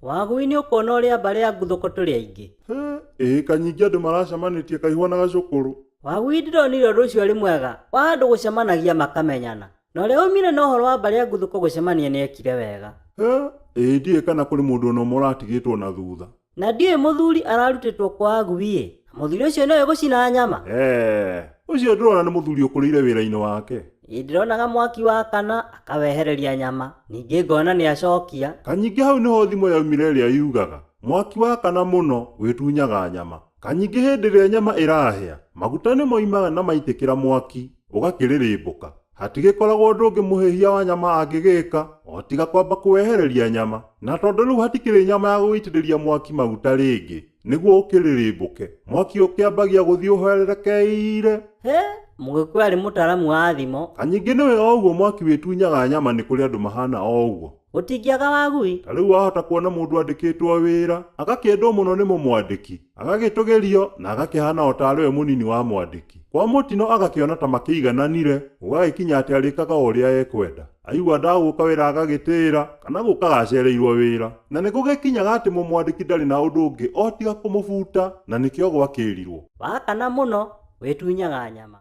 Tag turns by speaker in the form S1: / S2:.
S1: Wagui nĩ ũkona ũrĩa mbarĩ ya nguthũko tũrĩ aingĩ.
S2: Kanyingi andũ maracemanĩtie kaihũa na gacũkũrũ.
S1: Wagui ndironire ũndũ ũcio ũrĩ mwega wa andũ gũcemanagia makamenyana. Na ũrĩa umire na ũhoro wa mbarĩ ya nguthũko gũcemania nĩ ekire wega.
S2: Ndiũĩ kana kũrĩ mũndũ ona ũmwe ũratigĩtwo na thutha.
S1: Na ndiũĩ mũthuri ararutĩtwo kwa Wagui. Mũthuri ũcio nĩwe gũcina nyama.
S2: Ũcio ndĩrona nĩ mũthuri ũkũrĩire wĩra-inĩ wake.
S1: Ndironaga Mwaki wakana akawehereria nyama. Ningĩ ngona nĩ acokia.
S2: Kanyingi hau nĩho Thimo yaumire ĩrĩa yugaga Mwaki wakana mũno witunyaga nyama. Kanyingi hĩndĩ ĩrĩa nyama ĩrahĩa, maguta nĩ moimaga na maitĩkĩra mwaki ũgakĩrĩrĩmbũka. Hatigĩkoragwo ũndũ ũngĩ mũhĩhia wa nyama angĩgĩka o tiga kwamba kũwehereria nyama. Na tondũ rĩu hatikĩrĩ nyama ya gũitĩrĩria mwaki maguta rĩngĩ nĩguo ũkĩrĩrĩmbũke, mwaki ũkĩambagia gũthiĩ ũhererekeire.
S1: Mũgĩkũyũ arĩ mũtaramu wa thimo.
S2: Kanyingi nĩwe o ũguo mwaki witunyaga nyama nĩ kũrĩ andũ mahana o ũguo.
S1: Gũtingĩaga Wagui.
S2: Ta rĩu wahota kuona mũndũ andĩkĩtwo wĩra, agakĩendwo mũno nĩ mũmwandĩki, agagĩtũgĩrio na agakĩhana o tarĩ we mũnini wa mwandĩki. Kwa mũtino agakĩona ta makĩigananire, gũgagĩkinya atĩ arĩkaga ũrĩa ekwenda. Aigua ndagũka wĩra agagĩtĩĩra, kana gũka agacereirwo wĩra. Na nĩ gũgĩkinyaga atĩ mũmwandĩki ndarĩ na ũndũ ũngĩ o tiga kũmũbuta, na nĩkĩo gwakĩrirwo.
S1: Wakana mũno witunyaga nyama.